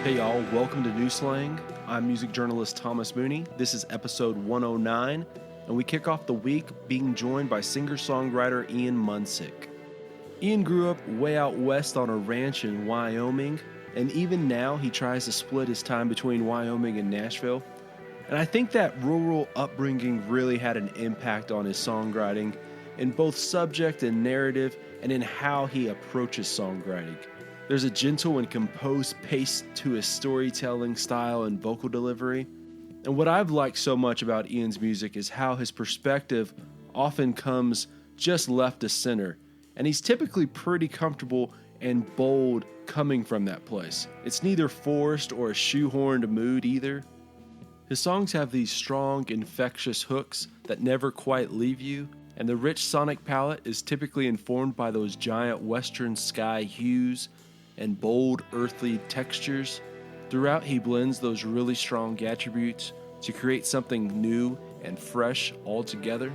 Hey y'all, welcome to New Slang. I'm music journalist Thomas Mooney. This is episode 109, and we kick off the week being joined by singer-songwriter Ian Munsick. Ian grew up way out west on a ranch in Wyoming, and even now he tries to split his time between Wyoming and Nashville. And I think that rural upbringing really had an impact on his songwriting in both subject and narrative, and in how he approaches songwriting. There's a gentle and composed pace to his storytelling style and vocal delivery. And what I've liked so much about Ian's music is how his perspective often comes just left to center. And he's typically pretty comfortable and bold coming from that place. It's neither forced or a shoehorned mood either. His songs have these strong, infectious hooks that never quite leave you. And the rich sonic palette is typically informed by those giant western sky hues and bold earthly textures. Throughout, he blends those really strong attributes to create something new and fresh altogether.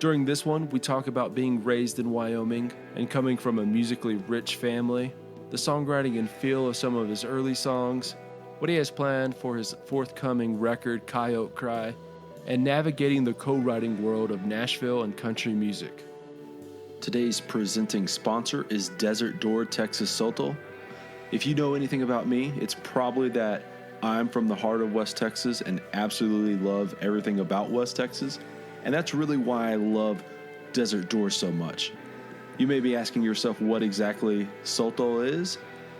During this one, we talk about being raised in Wyoming and coming from a musically rich family, the songwriting and feel of some of his early songs, what he has planned for his forthcoming record, Coyote Cry, and navigating the co-writing world of Nashville and country music. Today's presenting sponsor is Desert Door Texas Sotol. If you know anything about me, it's probably that I'm from the heart of West Texas and absolutely love everything about West Texas. And that's really why I love Desert Door so much. You may be asking yourself what exactly Sotol is.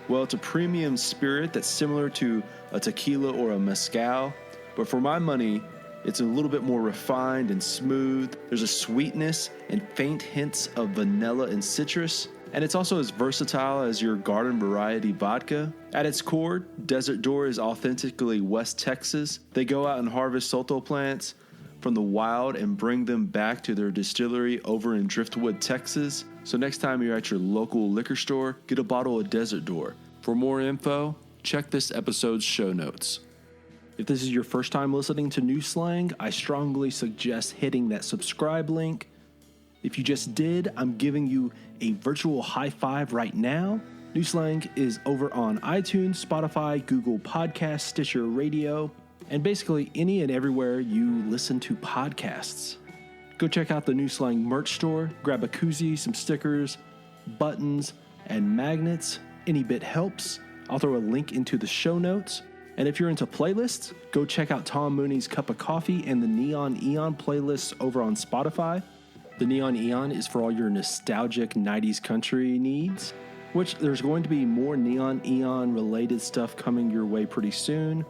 Well, it's a premium spirit that's similar to a tequila or a mezcal, but for my money, it's a little bit more refined and smooth. There's a sweetness and faint hints of vanilla and citrus. And it's also as versatile as your garden variety vodka. At its core, Desert Door is authentically West Texas. They go out and harvest sotol plants from the wild and bring them back to their distillery over in Driftwood, Texas. So next time you're at your local liquor store, get a bottle of Desert Door. For more info, check this episode's show notes. If this is your first time listening to New Slang, I strongly suggest hitting that subscribe link. If you just did, I'm giving you a virtual high five right now. New Slang is over on iTunes, Spotify, Google Podcasts, Stitcher Radio, and basically any and everywhere you listen to podcasts. Go check out the New Slang merch store, grab a koozie, some stickers, buttons, and magnets. Any bit helps. I'll throw a link into the show notes. And if you're into playlists, go check out Tom Mooney's Cup of Coffee and the Neon Eon playlists over on Spotify. The Neon Eon is for all your nostalgic 90s country needs, which there's going to be more Neon Eon related stuff coming your way pretty soon.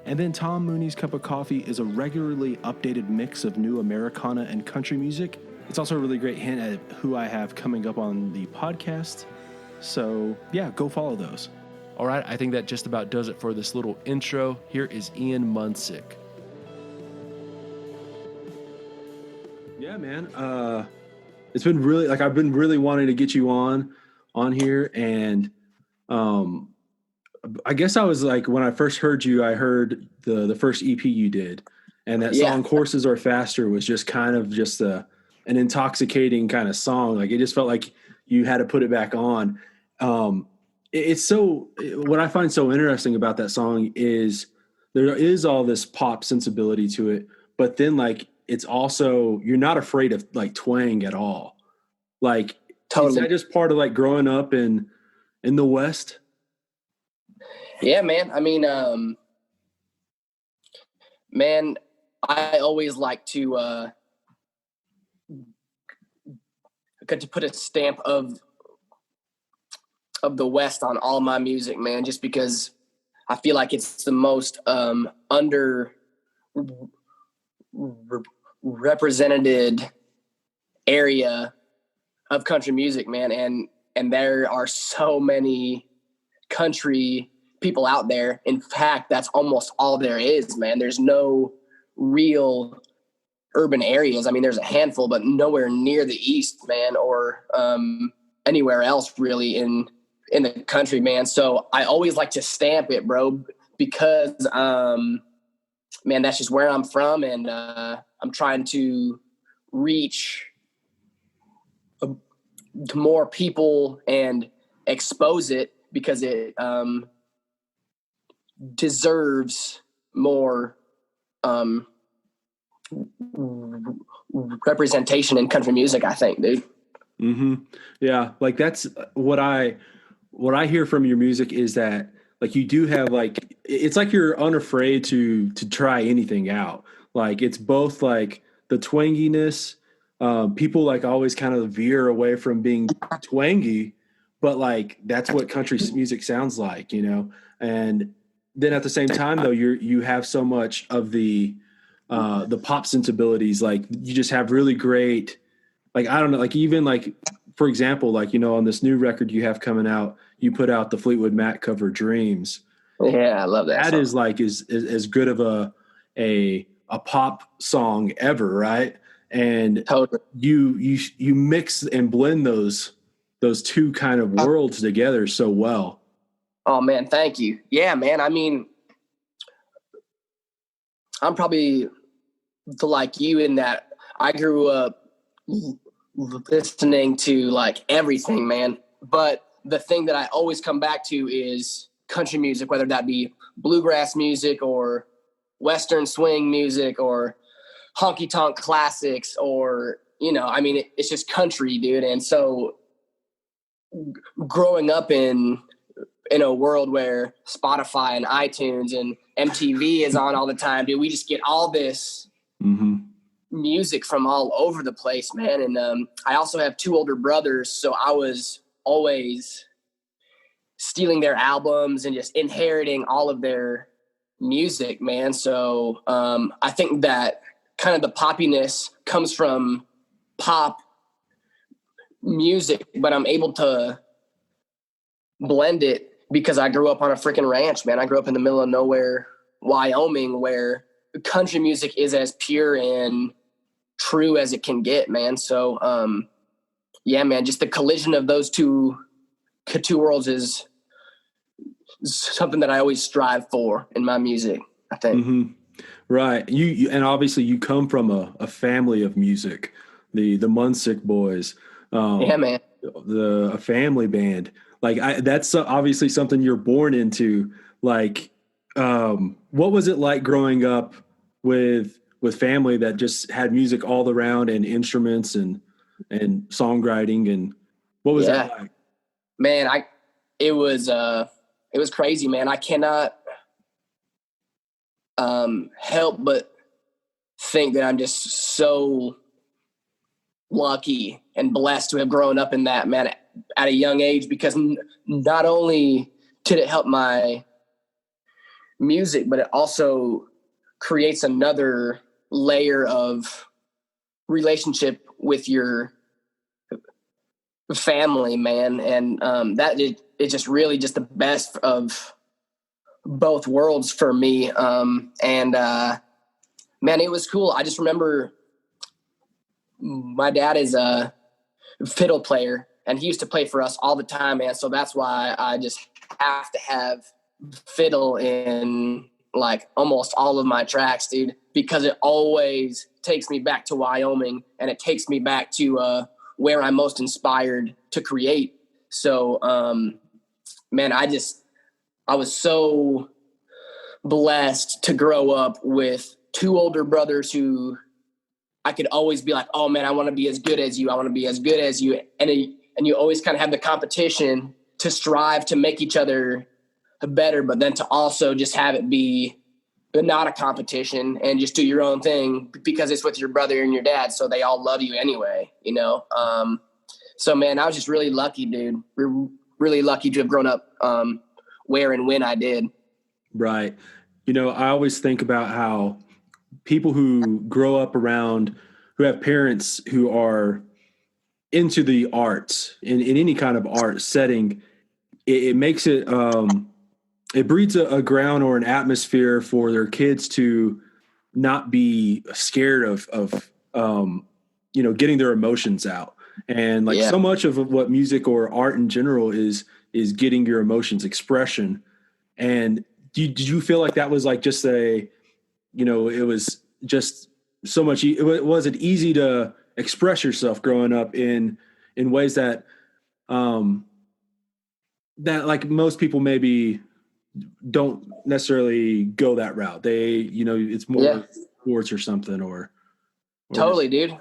And then Tom Mooney's Cup of Coffee is a regularly updated mix of new Americana and country music. It's also a really great hint at who I have coming up on the podcast. So yeah, go follow those. All right, I think that just about does it for this little intro. Here is Ian Munsick. Yeah, man. It's been really, I've been really wanting to get you on here. And I guess I was when I first heard you, I heard the first EP you did. And that song, Horses Are Faster, was just kind of just an intoxicating kind of song. It just felt like you had to put it back on. It's so, what I find so interesting about that song is there is all this pop sensibility to it, but then it's also, you're not afraid of twang at all. Totally. Is that just part of growing up in the West? Yeah, man. I mean, man, I always like to put a stamp of the West on all my music, man, just because I feel like it's the most represented area of country music, man. And there are so many country people out there. In fact, that's almost all there is, man. There's no real urban areas. I mean, there's a handful, but nowhere near the East, man, or anywhere else really in the country, man. So I always like to stamp it, bro, because, man, that's just where I'm from. And I'm trying to reach to more people and expose it because it deserves more representation in country music, I think, dude. Mm-hmm. Yeah, like that's what I hear from your music is that like you do have like it's like you're unafraid to try anything out. Like it's both like the twanginess. People like always kind of veer away from being twangy, but like that's what country music sounds like, you know. And then at the same time, though, you have so much of the pop sensibilities. Like you just have really great, like I don't know, like even like for example, like you know on this new record you have coming out, you put out the Fleetwood Mac cover "Dreams." Yeah, I love that. That song. is like is as good of a pop song ever, right? And Totally. you mix and blend those two kind of worlds together so well. Oh man, thank you. Yeah, man. I mean, I'm probably like you in that I grew up listening to like everything, man. But the thing that I always come back to is country music, whether that be bluegrass music or Western swing music or honky tonk classics or, you know, I mean, it's just country, dude. And so growing up in a world where Spotify and iTunes and MTV is on all the time, dude, we just get all this music from all over the place, man. And I also have two older brothers, so I was always stealing their albums and just inheriting all of their music, man. So I think that kind of the poppiness comes from pop music, but I'm able to blend it because I grew up on a freaking ranch, man. I grew up in the middle of nowhere, Wyoming, where country music is as pure and true as it can get, man. So yeah, man, just the collision of those two worlds is something that I always strive for in my music, I think. Right. You and obviously you come from a family of music, the Munsick boys. Yeah, man. A family band. Like that's obviously something you're born into. Like, what was it like growing up with family that just had music all around and instruments and songwriting, and what was that like? Man, it was crazy, man. I cannot help but think that I'm just so lucky and blessed to have grown up in that, man, at a young age, because not only did it help my music, but it also creates another layer of relationship with your family, man. And that it's just really just the best of both worlds for me. Man, it was cool. I just remember my dad is a fiddle player and he used to play for us all the time, man. So that's why I just have to have fiddle in like almost all of my tracks, dude, because it always takes me back to Wyoming and it takes me back to where I'm most inspired to create. So, man, I was so blessed to grow up with two older brothers who I could always be like, oh man, I want to be as good as you. I want to be as good as you. And you always kind of have the competition to strive to make each other better, but then to also just have it be not a competition and just do your own thing because it's with your brother and your dad. So they all love you anyway, you know? So man, I was just really lucky, dude. We're really lucky to have grown up where and when I did. Right. You know, I always think about how people who grow up around, who have parents who are into the arts in any kind of art setting, it makes it, it breeds a ground or an atmosphere for their kids to not be scared of you know, getting their emotions out. And like so much of what music or art in general is getting your emotions expression. And did you feel like that was like just a, you know, it was just so much, was it easy to express yourself growing up in ways that, that like most people maybe don't necessarily go that route. They, it's more sports or something or totally, dude.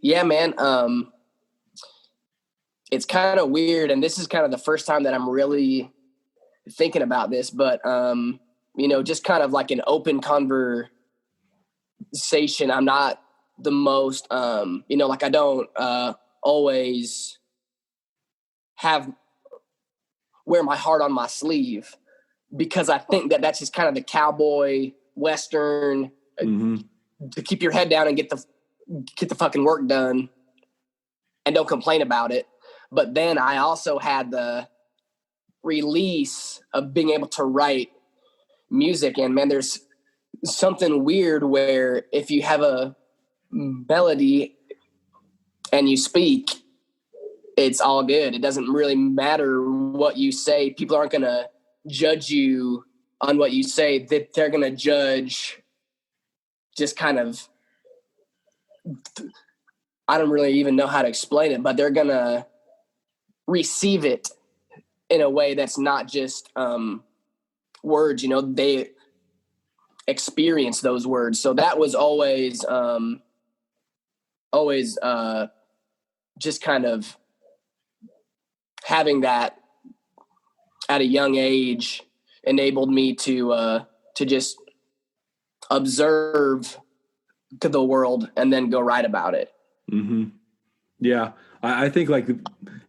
Yeah, man. It's kind of weird. And this is kind of the first time that I'm really thinking about this, but, just kind of like an open conversation. I'm not the most, like I don't always wear my heart on my sleeve, because I think that that's just kind of the cowboy Western to keep your head down and get the fucking work done and don't complain about it. But then I also had the release of being able to write music. And man, there's something weird where if you have a melody and you speak, it's all good. It doesn't really matter what you say. People aren't going to judge you on what you say. That they're going to judge just kind of, I don't really even know how to explain it, but they're going to receive it in a way that's not just words, they experience those words. So that was always just kind of having that at a young age enabled me to just observe to the world and then go write about it. Mm-hmm. Yeah. I think like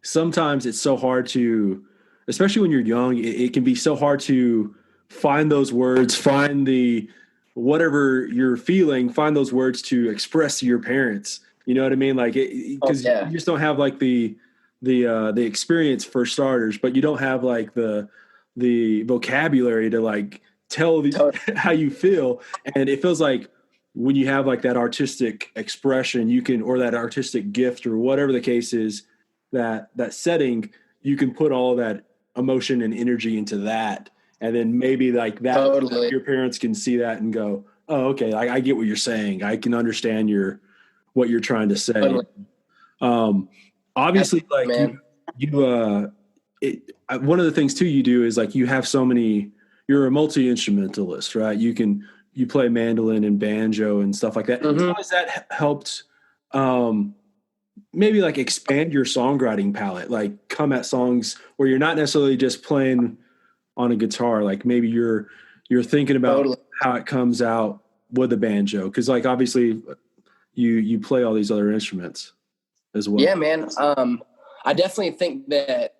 sometimes it's so hard to, especially when you're young, it can be so hard to find those words, find whatever you're feeling, find those words to express to your parents. You know what I mean? Like, because you just don't have like the experience for starters, but you don't have like the vocabulary to like tell how you feel. And it feels like when you have like that artistic expression, you can, or that artistic gift or whatever the case is, that setting, you can put all that emotion and energy into that. And then maybe like that, your parents can see that and go, oh, okay, I get what you're saying. I can understand what you're trying to say. Obviously, like one of the things too you do is like you have so many. You're a multi-instrumentalist, right? You play mandolin and banjo and stuff like that. Mm-hmm. How has that helped? Maybe like expand your songwriting palette, like come at songs where you're not necessarily just playing on a guitar. Like maybe you're thinking about how it comes out with the banjo, because like obviously you play all these other instruments as well. Yeah, man. I definitely think that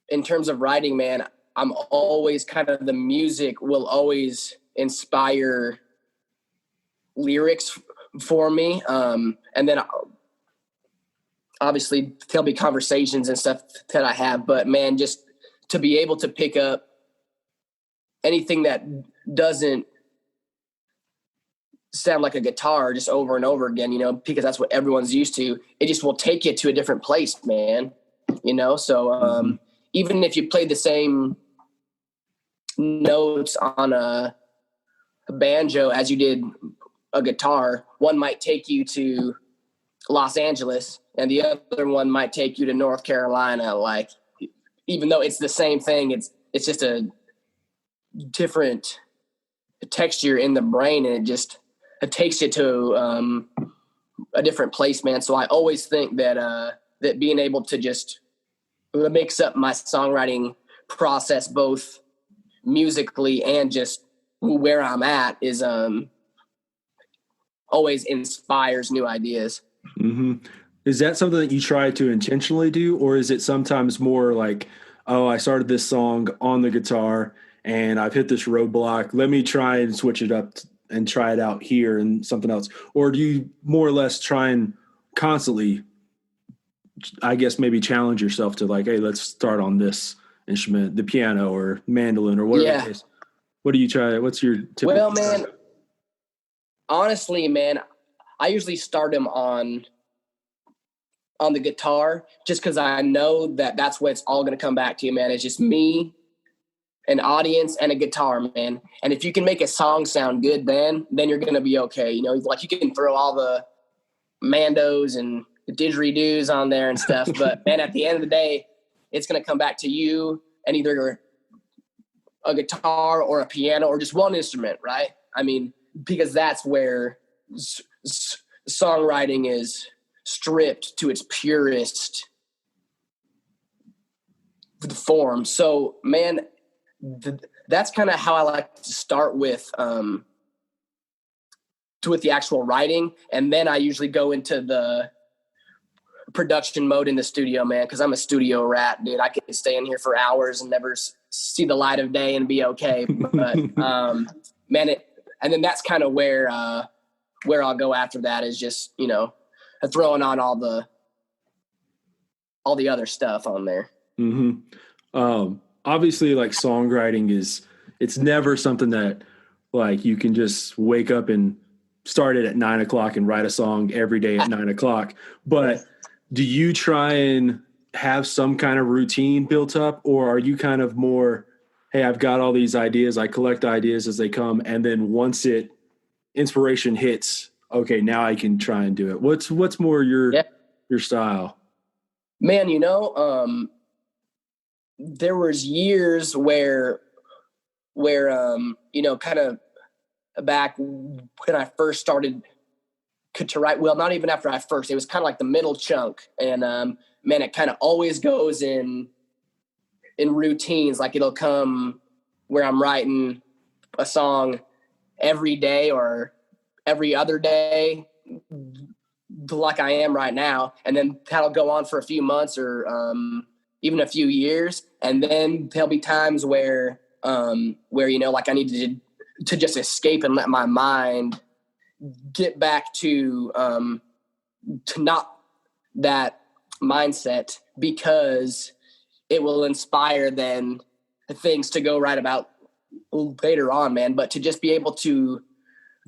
in terms of writing, man, I'm always kind of, the music will always inspire lyrics for me. And then obviously there'll be conversations and stuff that I have, but man, just to be able to pick up anything that doesn't sound like a guitar just over and over again, because that's what everyone's used to. It just will take you to a different place, man. So even if you play the same notes on a banjo as you did a guitar, one might take you to Los Angeles and the other one might take you to North Carolina. Like, even though it's the same thing, it's just a different texture in the brain, and it takes you to a different place, man. So I always think that that being able to just mix up my songwriting process, both musically and just where I'm at, is always inspires new ideas. Mm-hmm. Is that something that you try to intentionally do, or is it sometimes more like, oh, I started this song on the guitar and I've hit this roadblock, let me try and switch it up and try it out here and something else? Or do you more or less try and constantly, I guess, maybe challenge yourself to like, hey, let's start on this instrument, the piano or mandolin or whatever it is? What do you try? What's your typical? Well, man, honestly, man, I usually start them on the guitar, just because I know that that's what it's all going to come back to, man. It's just me, an audience, and a guitar, man. And if you can make a song sound good, then you're going to be okay. Like you can throw all the mandos and the didgeridoos on there and stuff, but man, at the end of the day, it's going to come back to you and either a guitar or a piano or just one instrument, right? I mean, because that's where songwriting is stripped to its purest form. So, man, that's kind of how I like to start with the actual writing, and then I usually go into the production mode in the studio, man, because I'm a studio rat, dude. I could stay in here for hours and never see the light of day and be okay. But man, and then that's kind of where I'll go after that, is just, you know, throwing on all the other stuff on there. Obviously, like, songwriting it's never something that, like, you can just wake up and start it at 9 o'clock and write a song every day at 9 o'clock. But do you try and have some kind of routine built up, or are you kind of more, hey, I've got all these ideas, I collect ideas as they come, and then once inspiration hits, okay, now I can try and do it? What's more your style? Man, you know, there was years where you know, kind of back when I first started to write, well, not even after it was kind of like the middle chunk. And man, it kind of always goes in routines. Like, it'll come where I'm writing a song every day or every other day, like I am right now. And then that'll go on for a few months or even a few years. And then there'll be times where, you know, like, I need to just escape and let my mind get back to not that mindset, because it will inspire then things to go right about later on, man. But to just be able to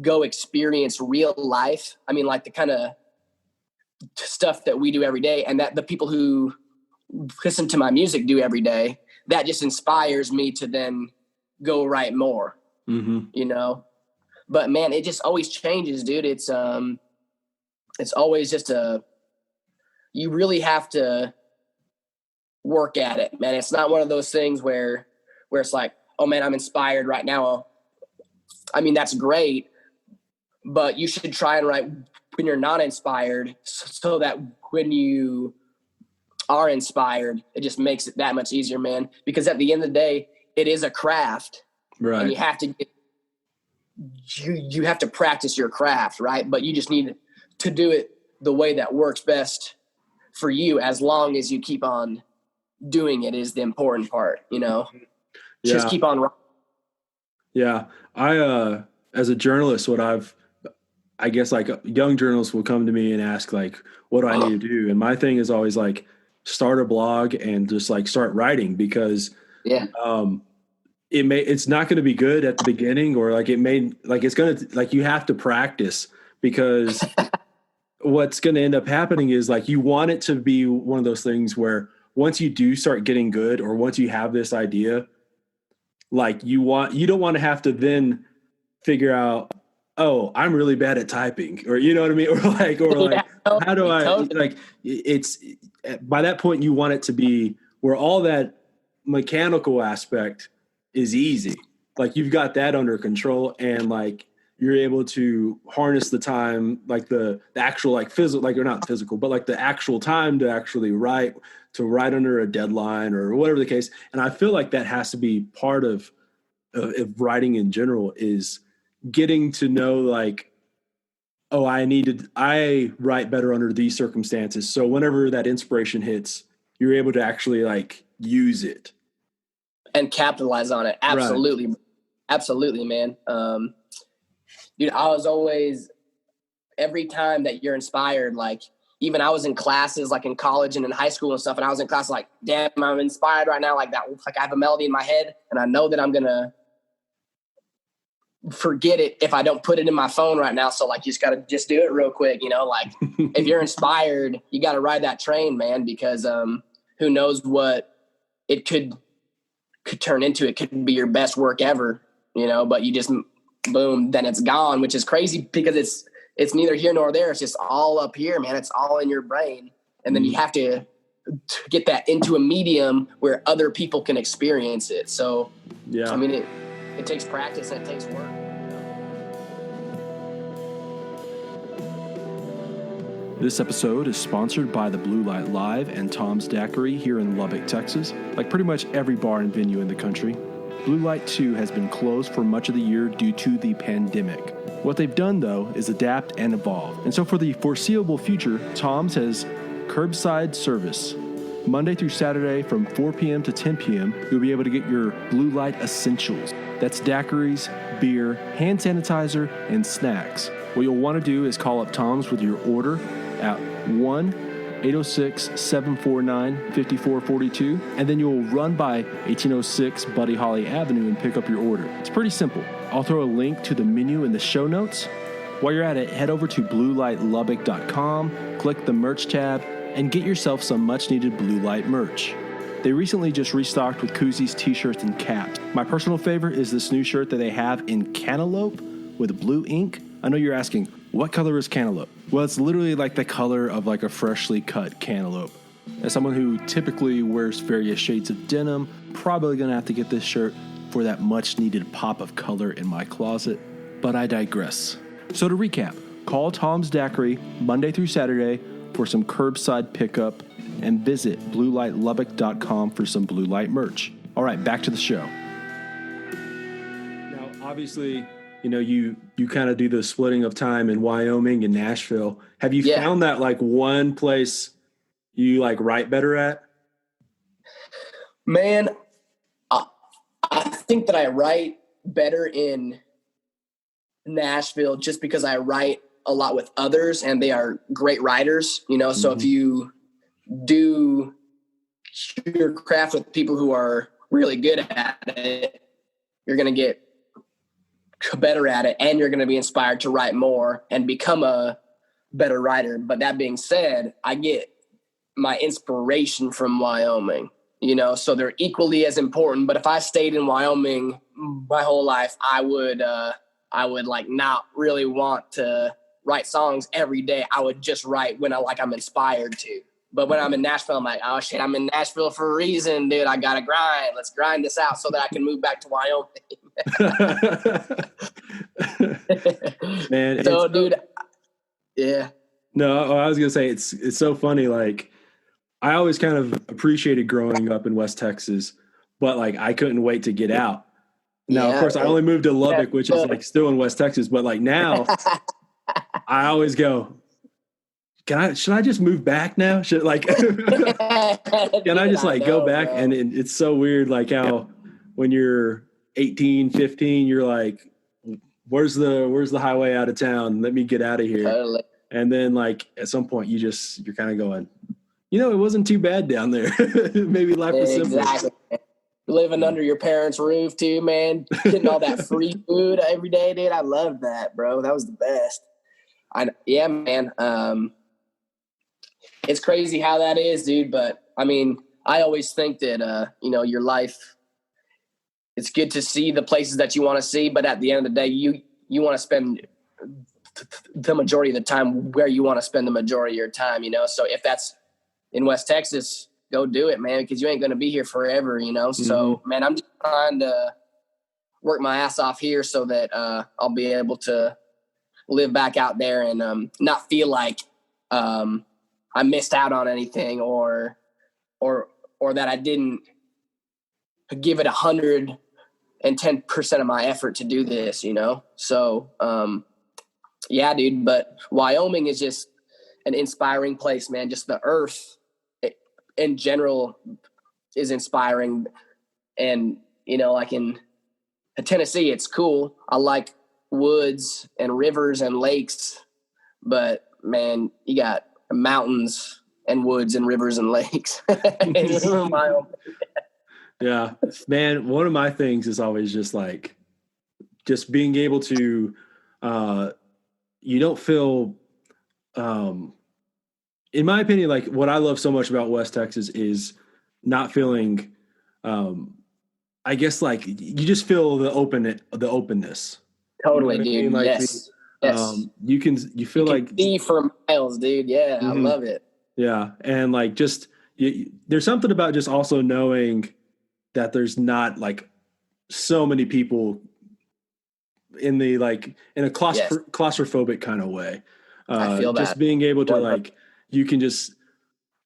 go experience real life, I mean, like the kind of stuff that we do every day, and that the people who listen to my music do every day, that just inspires me to then go write more, you know? But man, it just always changes, dude. It's always just you really have to work at it, man. It's not one of those things where it's like, oh man, I'm inspired right now. I mean, that's great, but you should try and write when you're not inspired, so that when you are inspired, it just makes it that much easier, man. Because at the end of the day, it is a craft, right? And you have to you have to practice your craft, right? But you just need to do it the way that works best for you, as long as you keep on doing it is the important part, you know? Yeah. Just keep on. Yeah. I, as a journalist, I guess, like, young journalists will come to me and ask, like, what do I need to do? And my thing is always, like, start a blog and just, like, start writing, because it's not going to be good at the beginning, or like it's going to, like, you have to practice, because what's going to end up happening is, like, you want it to be one of those things where once you do start getting good, or once you have this idea, like, you don't want to have to then figure out, oh, I'm really bad at typing, or, you know what I mean? How do I, like, it's by that point, you want it to be where all that mechanical aspect is easy. Like, you've got that under control, and, like, you're able to harness the time, like the actual, like, physical, like, or not physical, but like the actual time to actually write under a deadline or whatever the case. And I feel like that has to be part of writing in general, is getting to know, like, oh, I write better under these circumstances. So whenever that inspiration hits, you're able to actually, like, use it and capitalize on it. Absolutely. Right. Absolutely, man. Dude, I was always, every time that you're inspired, like, even I was in classes, like in college and in high school and stuff, and I was in class like, damn, I'm inspired right now, like that. Like, I have a melody in my head, and I know that I'm going to forget it if I don't put it in my phone right now. So, like, you just got to just do it real quick, you know? Like, if you're inspired, you got to ride that train, man, because who knows what it could turn into. It could be your best work ever, you know, but you just, boom, then it's gone, which is crazy, because it's neither here nor there. It's just all up here, man. It's all in your brain. And then you have to to get that into a medium where other people can experience it. So, yeah, I mean, it takes practice and it takes work. This episode is sponsored by the Blue Light Live and Tom's Daiquiri here in Lubbock, Texas. Like pretty much every bar and venue in the country, Blue Light 2 has been closed for much of the year due to the pandemic. What they've done, though, is adapt and evolve. And so for the foreseeable future, Tom's has curbside service. Monday through Saturday from 4 p.m. to 10 p.m., you'll be able to get your Blue Light essentials. That's daiquiris, beer, hand sanitizer, and snacks. What you'll want to do is call up Tom's with your order at 1-806-749-5442, and then you'll run by 1806 Buddy Holly Avenue and pick up your order. It's pretty simple. I'll throw a link to the menu in the show notes. While you're at it, head over to bluelightlubbock.com, click the merch tab, and get yourself some much-needed Blue Light merch. They recently just restocked with koozies, t-shirts, and caps. My personal favorite is this new shirt that they have in cantaloupe with blue ink. I know you're asking, what color is cantaloupe? Well, it's literally like the color of like a freshly cut cantaloupe. As someone who typically wears various shades of denim, probably going to have to get this shirt for that much needed pop of color in my closet, but I digress. So to recap, call Tom's Daiquiri Monday through Saturday for some curbside pickup and visit bluelightlubbock.com for some Blue Light merch. All right, back to the show. Now, obviously, you know, you kind of do the splitting of time in Wyoming and Nashville. Have you found that like one place you like write better at? Man, I think that I write better in Nashville just because I write a lot with others and they are great writers, you know. So if you do your craft with people who are really good at it, you're going to get better at it and you're going to be inspired to write more and become a better writer. But that being said, I get my inspiration from Wyoming, you know, so they're equally as important. But if I stayed in Wyoming my whole life, I would like not really want to write songs every day. I would just write when I'm inspired to. But when I'm in Nashville, I'm like, oh shit, I'm in Nashville for a reason, dude. I gotta grind. Let's grind this out so that I can move back to Wyoming. Man, so dude, yeah. No, I was gonna say it's so funny. Like, I always kind of appreciated growing up in West Texas, but like I couldn't wait to get out. Now, of course, I only moved to Lubbock, which is like still in West Texas, but like now, I always go, should I just move back now? Can I just like go back? Bro. And it's so weird, like how when you're 18, 15, you're like, where's the highway out of town? Let me get out of here. Totally. And then like at some point you're kind of going, you know, it wasn't too bad down there. Maybe life was simple. Exactly. Living under your parents' roof too, man. Getting all that free food every day, dude. I loved that, bro. That was the best. Yeah, man. It's crazy how that is, dude. But I mean, I always think that, you know, your life, it's good to see the places that you want to see, but at the end of the day, you want to spend the majority of the time where you want to spend the majority of your time, you know? So if that's in West Texas, go do it, man, because you ain't going to be here forever, you know? So, man, I'm just trying to work my ass off here so that I'll be able to live back out there and not feel like I missed out on anything or that I didn't give it 110% of my effort to do this, you know? So, yeah, dude, but Wyoming is just an inspiring place, man. Just the earth in general is inspiring. And, you know, like in Tennessee, it's cool. I like woods and rivers and lakes, but man, you got mountains and woods and rivers and lakes. Yeah, man. One of my things is always just being able to, you don't feel, in my opinion, like what I love so much about West Texas is not feeling, I guess like you just feel the openness. Totally, you know dude. I mean? Like yes. You feel like see for miles, dude. Yeah, I love it. Yeah. And like, just, there's something about just also knowing that there's not like so many people in the like in a Yes, claustrophobic kind of way. I feel Just that. being able to 100. like you can just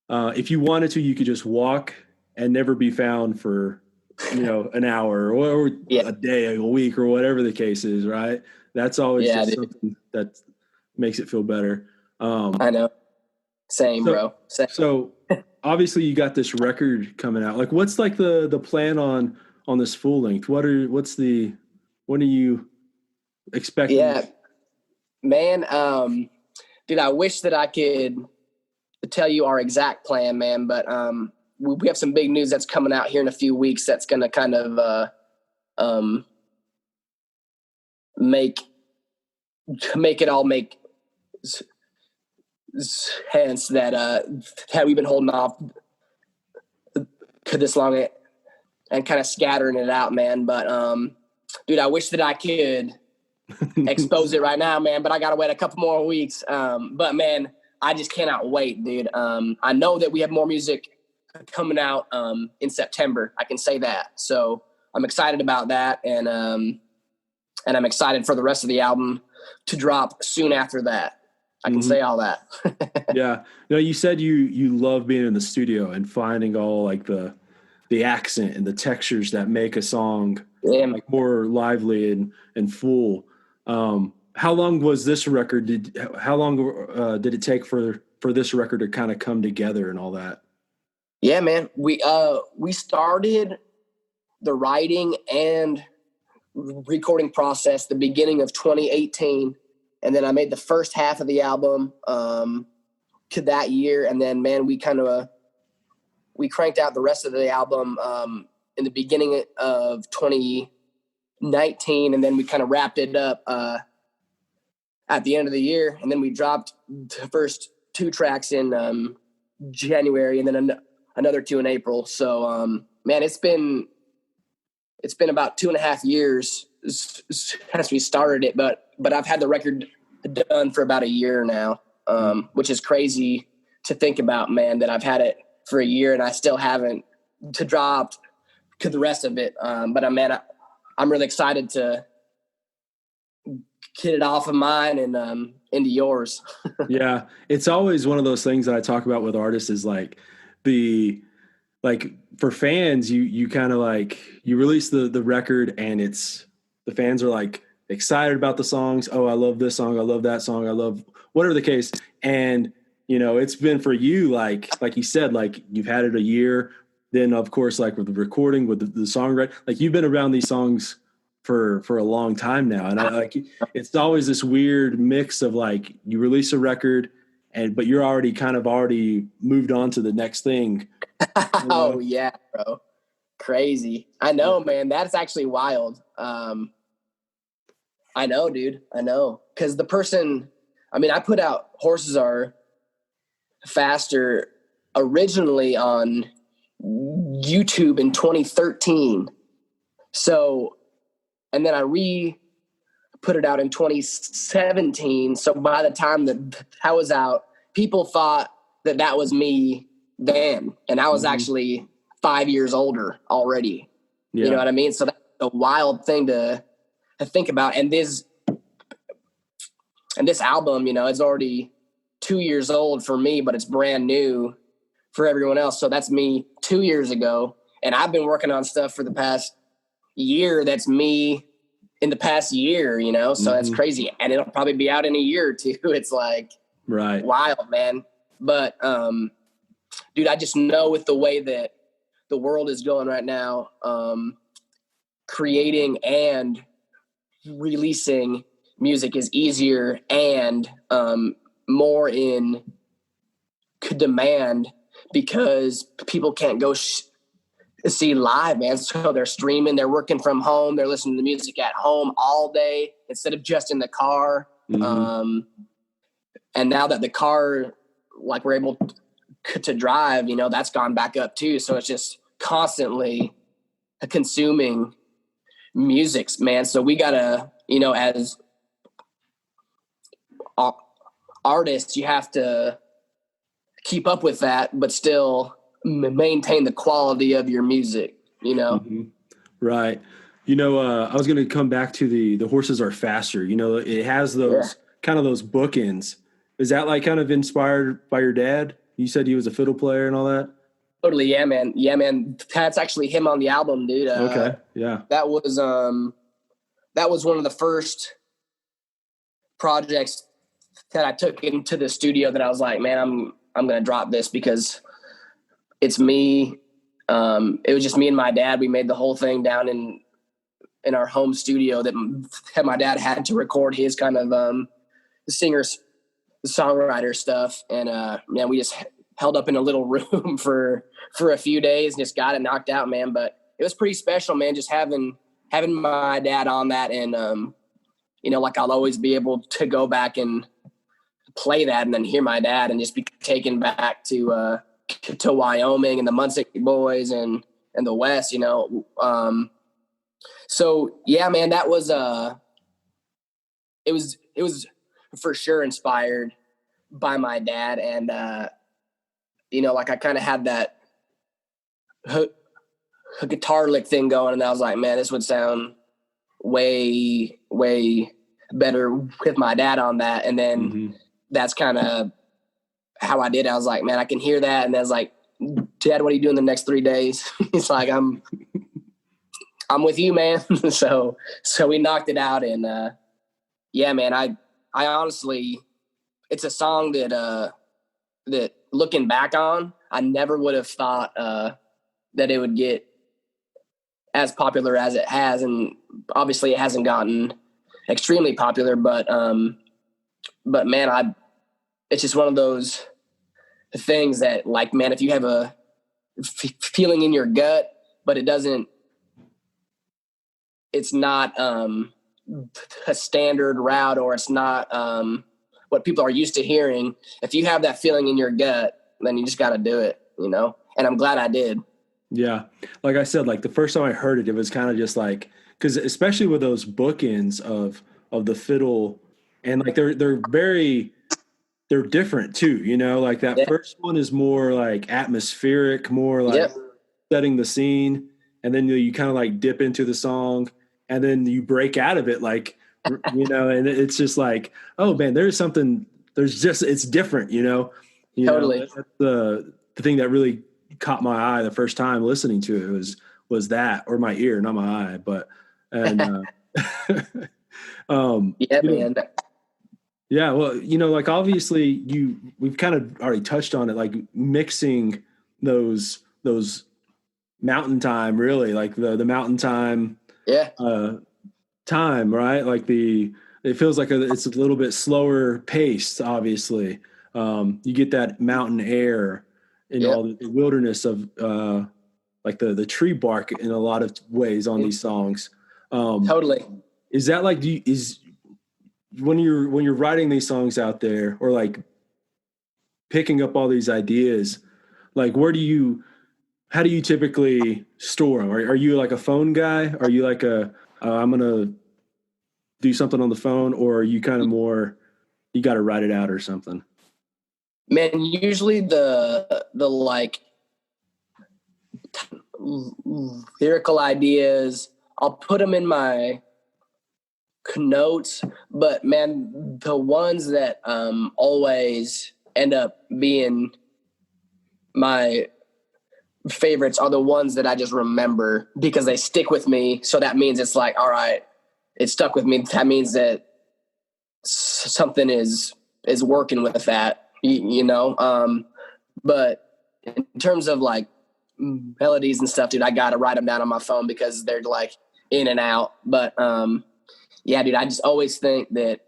if you wanted to, you could just walk and never be found for an hour or Yeah, a day, a week, or whatever the case is. Right? That's always yeah, just dude. something that makes it feel better. Um, I know. Same, so bro. Same. so obviously you got this record coming out. Like, what's like the plan on this full length? When are you expecting? Yeah, man. Dude, I wish that I could tell you our exact plan, man, but we have some big news that's coming out here in a few weeks that's going to kind of um, make it all make sense that we've been holding off to this long and kind of scattering it out, man. But dude, I wish that I could expose it right now, man, but I gotta wait a couple more weeks. But man, I just cannot wait, dude. I know that we have more music coming out in September. I can say that. So I'm excited about that, and I'm excited for the rest of the album to drop soon after that. I can say all that. Yeah. No, you said you love being in the studio and finding all like the accent and the textures that make a song Yeah. like more lively and full. How long was this record? How long did it take for this record to kind of come together and all that? Yeah, man. We started the writing and recording process the beginning of 2018, and then I made the first half of the album to that year, and then man, we cranked out the rest of the album in the beginning of 2019, and then we kind of wrapped it up at the end of the year, and then we dropped the first 2 tracks in January, and then another 2 in April. So man, it's been about 2.5 years since we started it, but I've had the record done for about a year now, which is crazy to think about, man, that I've had it for a year and I still haven't to drop to the rest of it. But man, I'm really excited to get it off of mine and into yours. Yeah, it's always one of those things that I talk about with artists is like like for fans, you kind of like you release the record and it's the fans are like excited about the songs. Oh, I love this song. I love that song. I love whatever the case. And it's been for you, like you said, like you've had it a year. Then of course, like with the recording, with the songwriting, like you've been around these songs for a long time now. And I like, it's always this weird mix of like, you release a record but you're already moved on to the next thing. Oh yeah, bro. Crazy. I know, man. That's actually wild. I know, dude. I know. Cause I put out Horses Are Faster originally on YouTube in 2013. So, and then I put it out in 2017. So by the time that was out, people thought that was me then. And I was actually 5 years older already. Yeah. You know what I mean? So that's a wild thing to think about. And this album, it's already 2 years old for me, but it's brand new for everyone else. So that's me 2 years ago. And I've been working on stuff for the past year. That's me in the past year, so that's crazy. And it'll probably be out in a year or two. It's like, right. Wild, man. But, dude, I just know with the way that the world is going right now, creating and releasing music is easier and more in demand because people can't go see live, man. So they're streaming, they're working from home, they're listening to music at home all day instead of just in the car. And now that the car, like we're able to drive, that's gone back up too. So it's just constantly consuming music, man. So we gotta, as artists, you have to keep up with that, but still maintain the quality of your music, you know? Mm-hmm. Right. I was going to come back to the horses are faster. It has those kind of those bookends. Is that like kind of inspired by your dad? You said he was a fiddle player and all that? Totally. Yeah, man. Yeah, man. That's actually him on the album, dude. Okay. Yeah. That was one of the first projects that I took into the studio that I was like, man, I'm going to drop this because it's me. It was just me and my dad. We made the whole thing down in our home studio that my dad had to record his kind of singer-songwriter stuff. And man, we just held up in a little room for a few days and just got it knocked out, man. But it was pretty special, man, just having my dad on that. And like I'll always be able to go back and play that and then hear my dad and just be taken back to Wyoming and the Munsick boys and the West, so yeah, man, that was it was for sure inspired by my dad. And like I kind of had that guitar lick thing going, and I was like, man, this would sound way better with my dad on that. And then that's kind of how I did it. I was like, man, I can hear that. And I was like, Dad, what are you doing the next 3 days? He's like, I'm with you, man. so we knocked it out. And yeah, man, I honestly, it's a song that looking back on, I never would have thought that it would get as popular as it has. And obviously it hasn't gotten extremely popular, but man, it's just one of those things that, like, man, if you have a feeling in your gut, but it's not a standard route, or it's not what people are used to hearing. If you have that feeling in your gut, then you just got to do it, and I'm glad I did. Yeah. Like I said, like the first time I heard it, it was kind of just like, because especially with those bookends of the fiddle, and like they're different too, like that first one is more like atmospheric, more like setting the scene. And then you kind of like dip into the song, and then you break out of it. Like, and it's just like, oh man, it's different, Totally. That's the thing that really caught my eye the first time listening to it was that, or my ear, not my eye, but, and, man. Yeah, well, like obviously we've kind of already touched on it, like mixing those mountain time, really, like the mountain time, time, right? Like it feels like it's a little bit slower paced. Obviously, you get that mountain air in all the wilderness of like the tree bark in a lot of ways on these songs. Totally. Is that like when you're writing these songs out there, or like picking up all these ideas, like how do you typically store them? Are you like a phone guy? Are you like I'm going to do something on the phone, or are you kind of more, you got to write it out or something? Man, usually the like lyrical ideas, I'll put them in my notes, but man, the ones that always end up being my favorites are the ones that I just remember because they stick with me. So that means it's like, all right, it stuck with me. That means that something is working with that, but in terms of like melodies and stuff, dude, I got to write them down on my phone because they're like in and out. But yeah, dude, I just always think that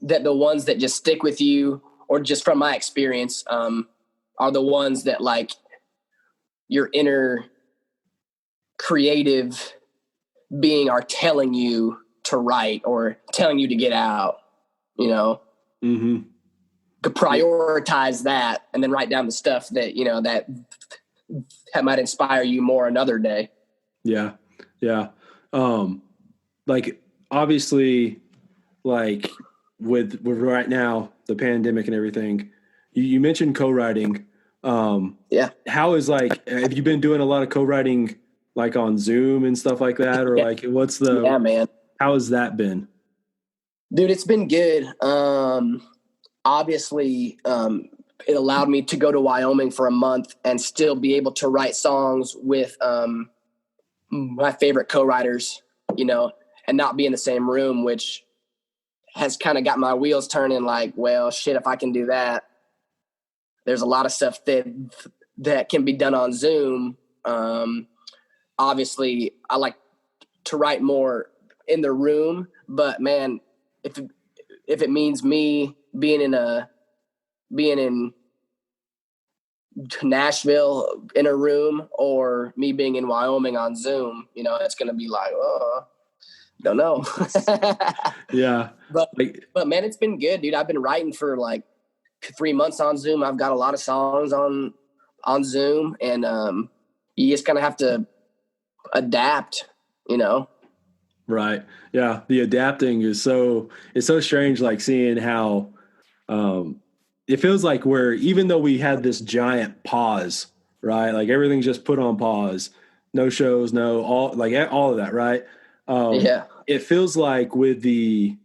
the ones that just stick with you, or just from my experience, are the ones that like your inner creative being are telling you to write or telling you to get out, Mm-hmm. To prioritize that and then write down the stuff that, that might inspire you more another day. Yeah. Yeah. Like obviously, like with right now, the pandemic and everything, you mentioned co-writing. Yeah. How is like, have you been doing a lot of co-writing like on Zoom and stuff like that? Or like, Yeah, man. how has that been? Dude, it's been good. Obviously, it allowed me to go to Wyoming for a month and still be able to write songs with my favorite co-writers, and not be in the same room, which has kind of got my wheels turning like, well, shit, if I can do that, there's a lot of stuff that can be done on Zoom. Obviously, I like to write more in the room, but man, if it means me being in Nashville in a room or me being in Wyoming on Zoom, it's going to be like, oh, don't know. Yeah. But man, it's been good, dude. I've been writing for like 3 months on Zoom. I've got a lot of songs on Zoom, and you just kind of have to adapt, Right. Yeah. The adapting it's so strange, like seeing how it feels like even though we had this giant pause, right? Like everything's just put on pause, no shows, all of that, right? Yeah. It feels like with the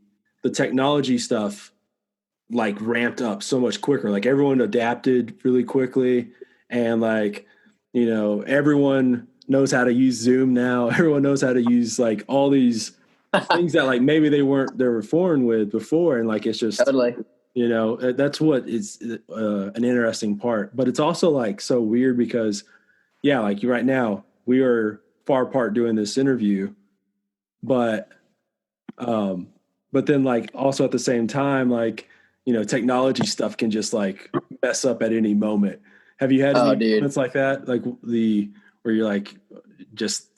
technology stuff, like ramped up so much quicker. Like everyone adapted really quickly, and like, everyone knows how to use Zoom now. Everyone knows how to use like all these things that like maybe they were foreign with before, and like it's just Totally. that's what is an interesting part. But it's also like so weird because like right now we are far apart doing this interview, but then like also at the same time, like technology stuff can just like mess up at any moment. Have you had any dude. moments like that, like where you're like just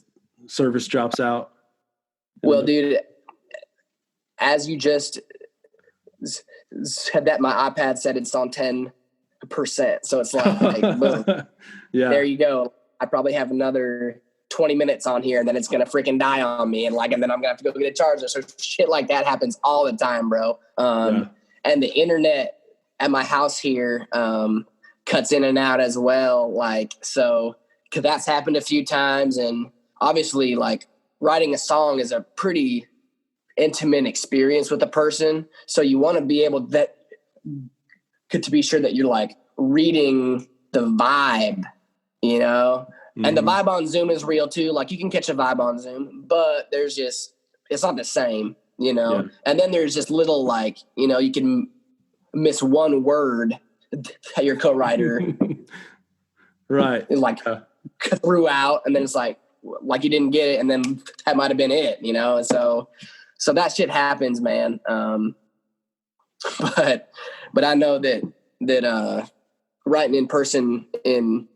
service drops out? Well, dude, as you just said that, my iPad said it's on 10%. So it's like, boom. Yeah. There you go. I probably have another 20 minutes on here, and then it's going to freaking die on me. And then I'm going to have to go get a charger. So shit like that happens all the time, bro. And the internet at my house here cuts in and out as well. Like, so that's happened a few times. And obviously, like, writing a song is a pretty intimate experience with a person. So you want to be able to be sure that you're like reading the vibe, and the vibe on Zoom is real too. Like you can catch a vibe on Zoom, but it's not the same, Yeah. And then there's just little, like, you can miss one word that your co-writer right. like threw out, and then it's like you didn't get it, and then that might have been it, and so that shit happens, man. But I know that writing in person in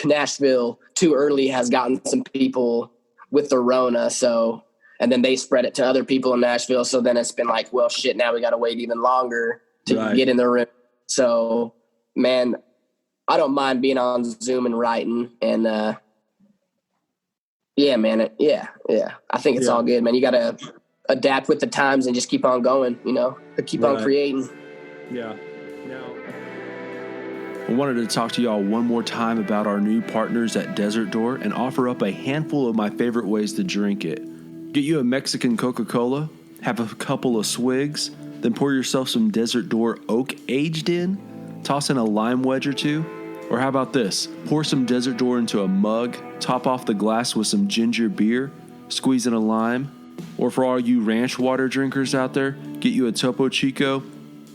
Nashville too early has gotten some people with the Rona. So, and then they spread it to other people in Nashville. So then it's been like, well, shit, now we got to wait even longer to get in the room. So, man, I don't mind being on Zoom and writing, and yeah, man. I think it's all good, man. You got to adapt with the times and just keep on going, keep on creating. Yeah. Now, I wanted to talk to y'all one more time about our new partners at Desert Door and offer up a handful of my favorite ways to drink it. Get you a Mexican Coca-Cola, have a couple of swigs, then pour yourself some Desert Door Oak aged in, toss in a lime wedge or two, or how about this? Pour some Desert Door into a mug, top off the glass with some ginger beer, squeeze in a lime, or for all you ranch water drinkers out there, get you a Topo Chico,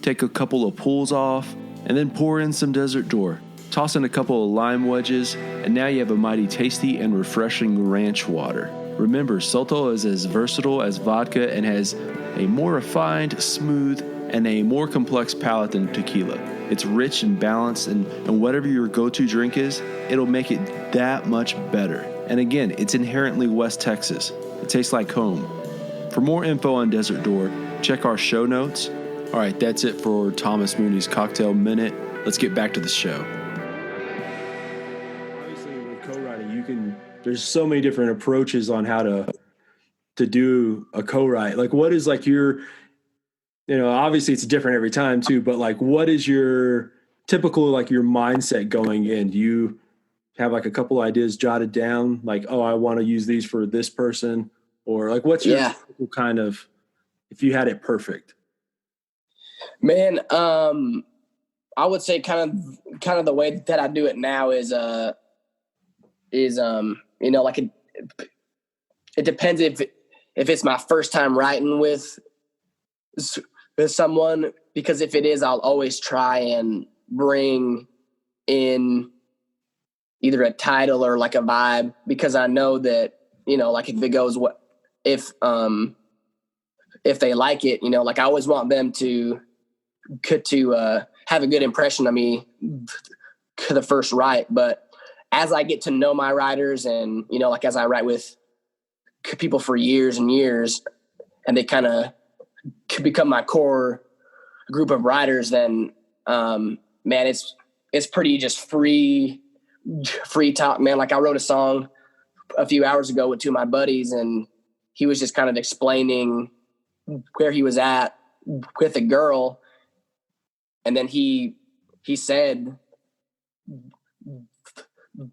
take a couple of pulls off, and then pour in some Desert Door. Toss in a couple of lime wedges, and now you have a mighty tasty and refreshing ranch water. Remember, sotol is as versatile as vodka and has a more refined, smooth, and a more complex palate than tequila. It's rich and balanced, and whatever your go-to drink is, it'll make it that much better. And again, it's inherently West Texas. It tastes like home. For more info on Desert Door, check our show notes. All right, that's it for Thomas Mooney's Cocktail Minute. Let's get back to the show. Obviously, with co-writing, there's so many different approaches on how to do a co-write. Like, what is like your, obviously it's different every time too, but like, what is your typical, like your mindset going in? Do you have like a couple ideas jotted down, like, oh, I want to use these for this person, or like what's your typical kind of, if you had it perfect? Man, I would say kind of the way that I do it now is you know, like it depends if it's my first time writing with someone, because if it is, I'll always try and bring in either a title or like a vibe, because I know that, you know, like if it goes, if they like it, you know, like I always want them to have a good impression of me the first write. But as I get to know my writers, and, you know, like as I write with people for years and years, and they kind of become my core group of writers, then, man, it's pretty just free talk, man. Like I wrote a song a few hours ago with two of my buddies, and he was just kind of explaining where he was at with a girl. And then he said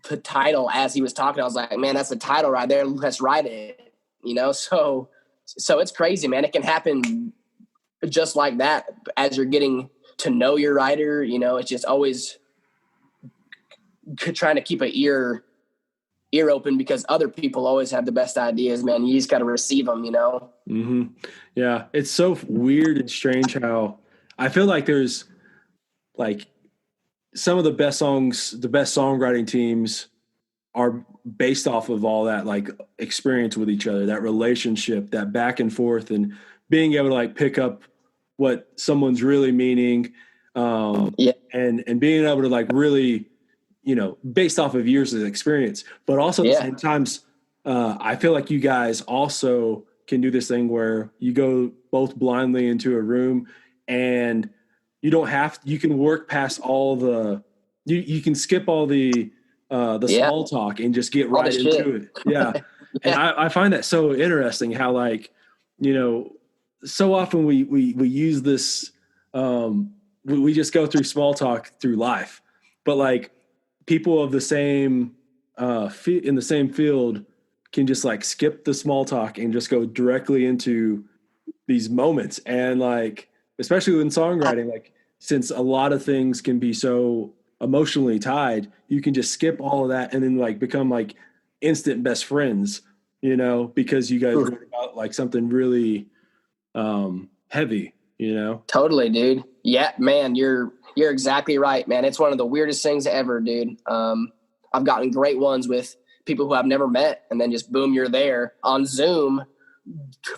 the title as he was talking. I was like, man, that's the title right there. Let's write it, you know? So it's crazy, man. It can happen just like that as you're getting to know your writer. You know, it's just always trying to keep an ear open, because other people always have the best ideas, man. You just got to receive them, you know? Mm-hmm. Yeah. It's so weird and strange how I feel like there's like some of the best songs, the best songwriting teams are based off of all that like experience with each other, that relationship, that back and forth, and being able to like pick up what someone's really meaning. And being able to like really, you know, based off of years of experience, but also at the same times, I feel like you guys also can do this thing where you go both blindly into a room, and you can work past all the, you can skip all the small talk and just get right into it. Yeah. And I find that so interesting how, like, you know, so often we use this, we just go through small talk through life, but like people of the same, in the same field can just like skip the small talk and just go directly into these moments. And like, especially in songwriting, like since a lot of things can be so emotionally tied, you can just skip all of that and then like become like instant best friends, you know, because you guys wrote about like something really heavy, you know? Totally, dude. Yeah, man, you're exactly right, man. It's one of the weirdest things ever, dude. I've gotten great ones with people who I've never met, and then just boom, you're there on Zoom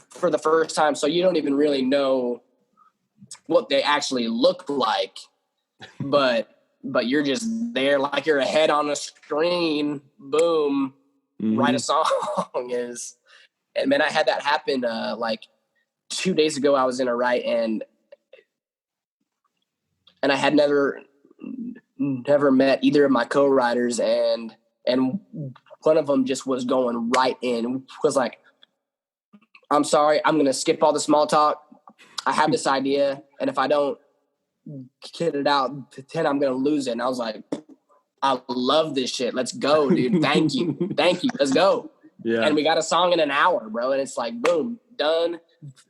for the first time. So you don't even really know what they actually look like, but you're just there, like you're a head on a screen, boom, write a song. And man, I had that happen like 2 days ago. I was in a write, and I had never met either of my co-writers, and one of them just was going right in, was like, I'm sorry, I'm going to skip all the small talk. I have this idea, and if I don't get it out, then I'm going to lose it. And I was like, I love this shit. Let's go, dude. Thank you. Let's go. Yeah. And we got a song in an hour, bro. And it's like, boom, done.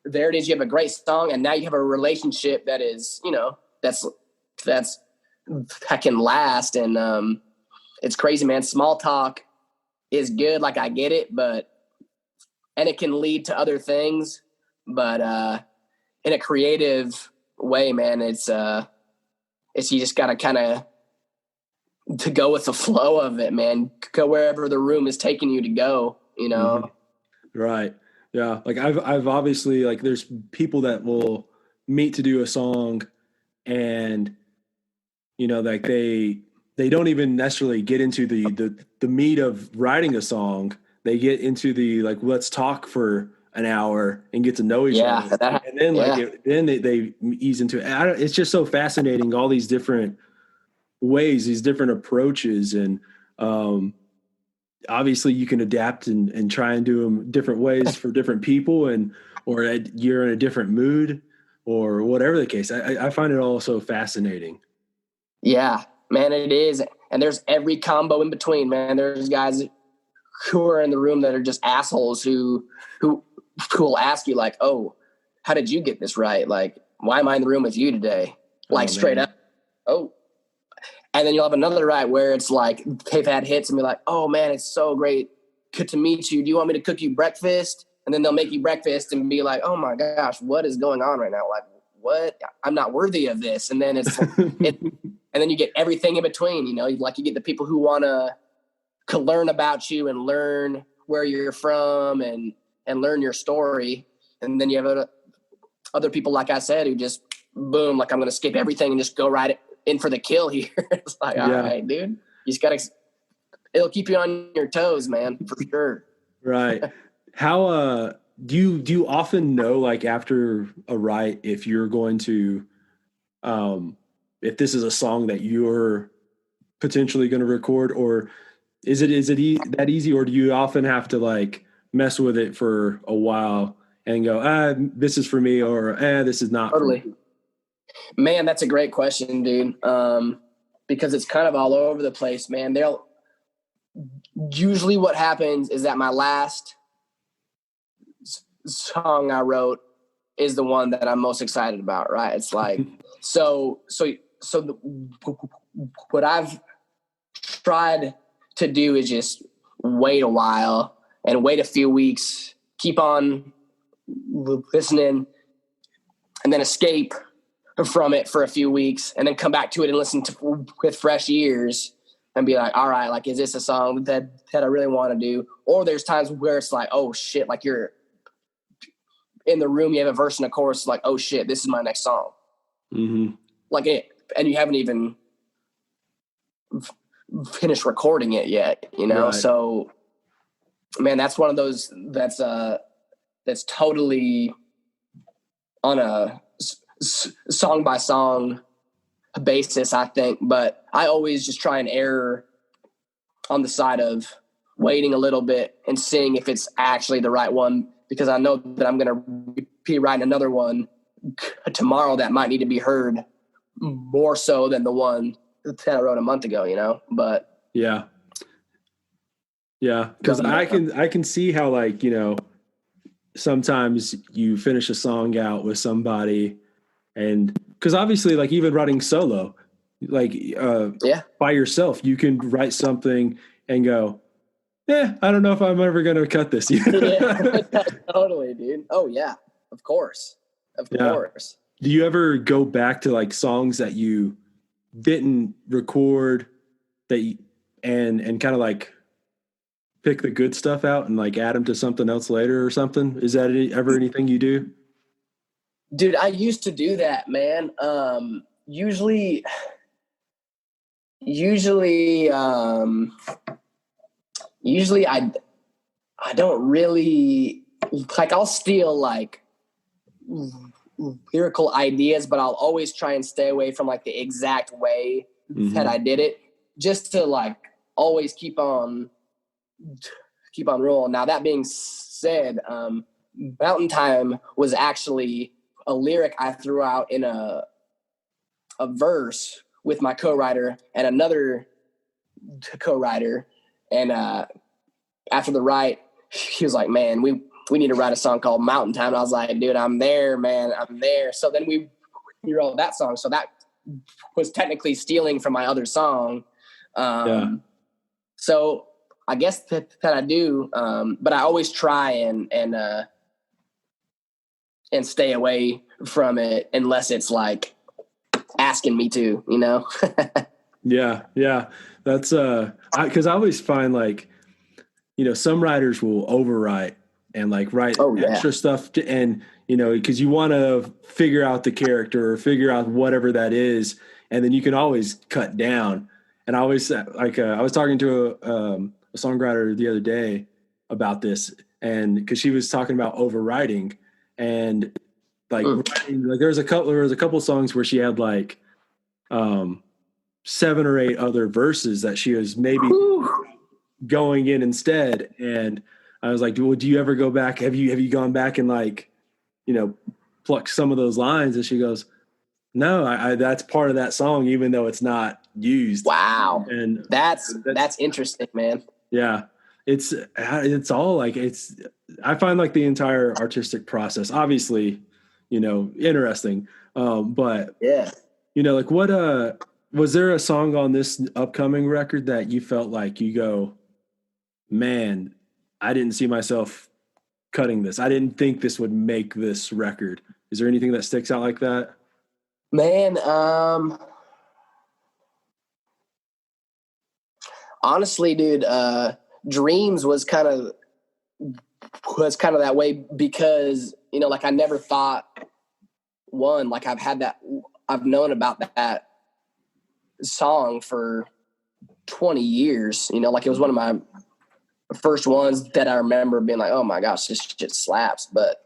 There it is. You have a great song, and now you have a relationship that is, you know, that can last. And it's crazy, man. Small talk is good. Like I get it, and it can lead to other things, but in a creative way, man, it's you just got to kind of to go with the flow of it, man. Go wherever the room is taking you to go, you know? Right. Yeah. Like I've obviously, like, there's people that will meet to do a song, and, you know, like they don't even necessarily get into the meat of writing a song. They get into the, like, let's talk for an hour and get to know each other. And then then they ease into it. It's just so fascinating, all these different ways, these different approaches. And obviously you can adapt and try and do them different ways for different people, or you're in a different mood or whatever the case. I find it all so fascinating. Yeah, man, it is. And there's every combo in between, man. There's guys who are in the room that are just assholes who will ask you like, "Oh, how did you get this right? Like, why am I in the room with you today?" Like straight up. Oh. And then you'll have another right where it's like they've had hits and be like, "Oh man, it's so great. Good to meet you. Do you want me to cook you breakfast?" And then they'll make you breakfast and be like, "Oh my gosh, what is going on right now? Like, what? I'm not worthy of this." And then and then you get everything in between, you know, like you get the people who want to learn about you and learn where you're from and learn your story. And then you have other people, like I said, who just boom, like I'm going to skip everything and just go right in for the kill here. It's like, all right, dude, you just got to, it'll keep you on your toes, man, for sure. Right. How, do you often know, like after a write, if you're going to, if this is a song that you're potentially going to record, or is it that easy, or do you often have to like mess with it for a while and go, this is for me, or this is not Totally. for me? Man, that's a great question, dude. Because it's kind of all over the place, man. Usually what happens is that my last song I wrote is the one that I'm most excited about, right? It's like, what I've tried to do is just wait a while and wait a few weeks, keep on listening, and then escape from it for a few weeks, and then come back to it and listen to with fresh ears and be like, all right, like, is this a song that I really want to do? Or there's times where it's like, oh shit, like you're in the room, you have a verse and a chorus, like, oh shit, this is my next song. Mm-hmm. Like it, and you haven't even finished recording it yet, you know? Right. So man, that's one of those that's totally on a song by song basis, I think. But I always just try and err on the side of waiting a little bit and seeing if it's actually the right one, because I know that I'm going to be writing another one tomorrow that might need to be heard more so than the one that I wrote a month ago, you know? But yeah. Cause I can see how, like, you know, sometimes you finish a song out with somebody, and cause obviously, like, even writing solo, like, by yourself, you can write something and go, I don't know if I'm ever going to cut this. Yeah, totally, dude. Oh yeah, of course. Do you ever go back to like songs that you didn't record and kind of like pick the good stuff out and like add them to something else later or something? Is that ever anything you do? Dude, I used to do that, man. Usually I don't really, like, I'll steal like lyrical ideas, but I'll always try and stay away from like the exact way that I did it, just to like always keep on rolling. Now, that being said, Mountain Time was actually a lyric I threw out in a verse with my co-writer and another co-writer. And after the write, he was like, man, we need to write a song called Mountain Time. And I was like, dude, I'm there, man. I'm there. So then we wrote that song. So that was technically stealing from my other song. So I guess that I do. But I always try and stay away from it unless it's like asking me to, you know? Yeah. That's because I always find, like, you know, some writers will overwrite and like write extra stuff and, you know, because you want to figure out the character or figure out whatever that is, and then you can always cut down. And I always like I was talking to a songwriter the other day about this, and because she was talking about overwriting and like writing, like there was a couple songs where she had like 7 or 8 other verses that she was maybe going in instead. And I was like, well, do you ever go back? Have you gone back and, like, you know, pluck some of those lines? And she goes, No, I that's part of that song, even though it's not used. Wow. And That's interesting, man. yeah, it's all like I find like the entire artistic process, obviously, interesting. But Yeah. like what was there a song on this upcoming record that you felt like you go, man, I didn't see myself cutting this. I didn't think this would make this record. Is there anything that sticks out like that? Man, honestly, dude, Dreams was kind of that way because, like I never thought like I've known about that song for 20 years, like it was one of my first ones that I remember being like, oh my gosh, this shit slaps. But,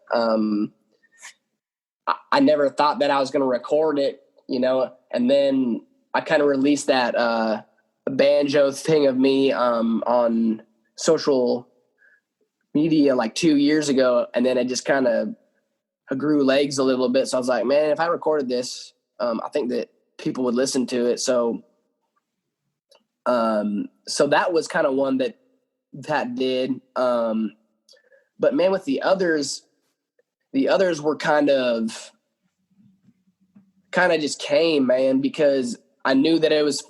I never thought that I was going to record it, and then I kind of released that, banjo thing of me, on social media like 2 years ago. And then it just kind of grew legs a little bit. So I was like, man, if I recorded this, I think that people would listen to it. So that was kind of one that did. But man, with the others were kind of just came, man, because I knew that it was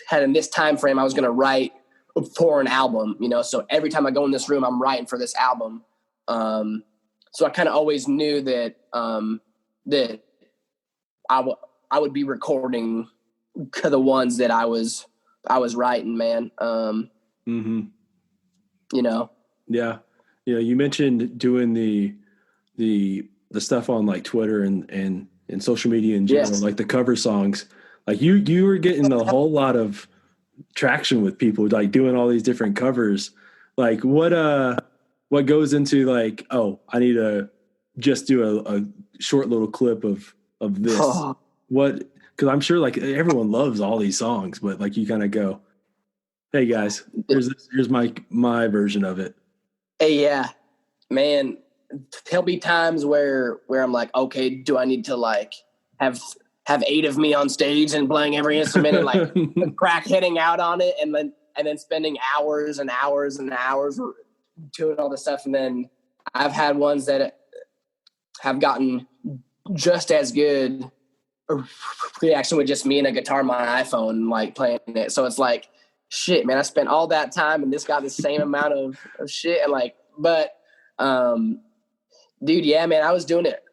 had in this time frame I was going to write for an album, so every time I go in this room, I'm writing for this album. So I kind of always knew that, that I would be recording the ones that I was writing, man. Mm-hmm. Yeah. You mentioned doing the stuff on like Twitter and social media in general, like the cover songs. Like you were getting a whole lot of traction with people, like doing all these different covers. Like what goes into like, oh, I need to just do a short little clip of this. Oh. What? Because I'm sure like everyone loves all these songs, but like you kind of go, hey guys, here's my version of it. Hey, yeah, man. There'll be times where I'm like, okay, do I need to like have 8 of me on stage and playing every instrument and like crack hitting out on it, and then spending hours and hours and hours doing all this stuff. And then I've had ones that have gotten just as good reaction with just me and a guitar on my iPhone, like playing it. So it's like, shit, man, I spent all that time and this got the same amount of shit. And like, but, dude, yeah, man, I was doing it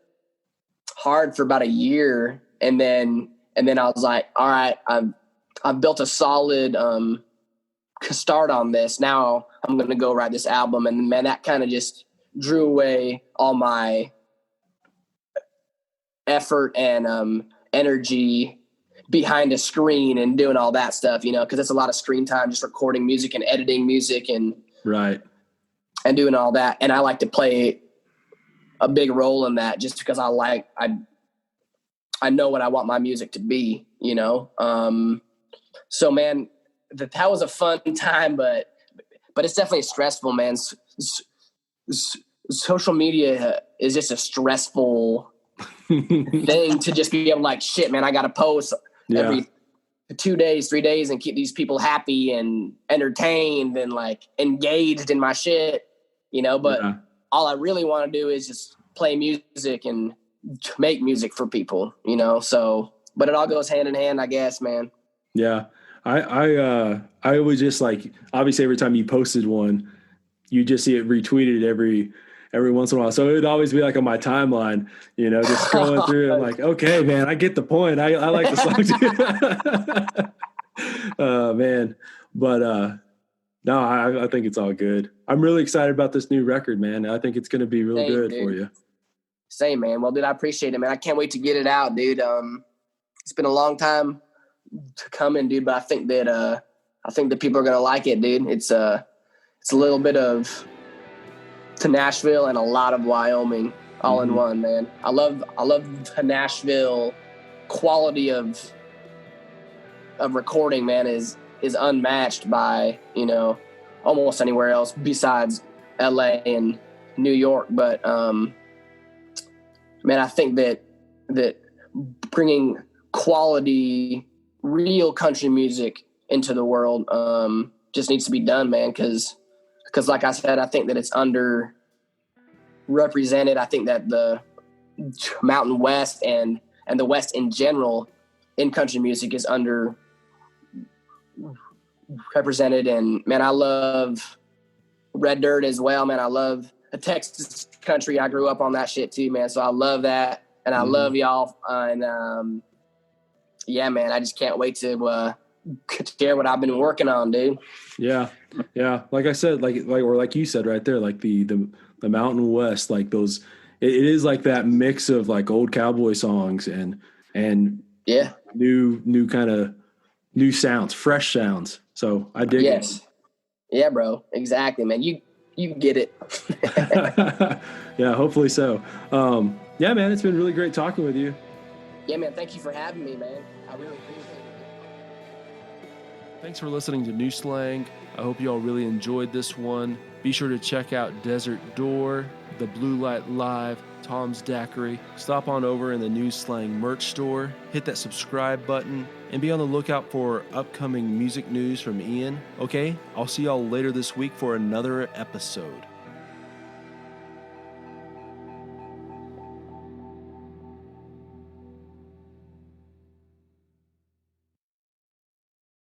hard for about a year. And then I was like, all right, I've built a solid, start on this. Now I'm going to go write this album. And man, that kind of just drew away all my effort and, energy behind a screen and doing all that stuff, because it's a lot of screen time, just recording music and editing music and right. And doing all that. And I like to play a big role in that just because I know what I want my music to be, so man, that was a fun time, but it's definitely stressful, man. Social media is just a stressful thing to just be able to like, shit, man, I got to post every 2 days, 3 days and keep these people happy and entertained and like engaged in my shit, but all I really want to do is just play music and make music for people, so, but it all goes hand in hand, I guess, man. Yeah. I always just like, obviously every time you posted one, you just see it retweeted every once in a while. So it would always be like on my timeline, just scrolling through. I'm like, okay, man, I get the point. I like the song. Man. But, no, I think it's all good. I'm really excited about this new record, man. I think it's going to be real good, dude. For you. Same, man. Well, dude, I appreciate it, man. I can't wait to get it out, dude. It's been a long time coming, dude, but I think that people are going to like it, dude. It's a little bit of to Nashville and a lot of Wyoming all in one, man. I love the Nashville quality of recording, man, is unmatched by, almost anywhere else besides LA and New York. But, man, I think that that bringing quality, real country music into the world just needs to be done, man. Because like I said, I think that it's underrepresented. I think that the Mountain West and the West in general in country music is underrepresented. And man, I love Red Dirt as well, man. I love the Texas country. I grew up on that shit too, man. So I love that, and I love y'all. And yeah, man, I just can't wait to share what I've been working on, dude. Yeah. Like I said, like you said right there, like the Mountain West, like those. It is like that mix of like old cowboy songs and yeah, new kind of new sounds, fresh sounds. So I dig it. Yeah, bro. Exactly, man. You get it. Yeah, hopefully so. Yeah, man, it's been really great talking with you. Yeah, man. Thank you for having me, man. I really appreciate it. Thanks for listening to New Slang. I hope you all really enjoyed this one. Be sure to check out Desert Door, The Blue Light Live, Tom's Daiquiri. Stop on over in the New Slang merch store, hit that subscribe button, and be on the lookout for upcoming music news from Ian. Okay, I'll see y'all later this week for another episode.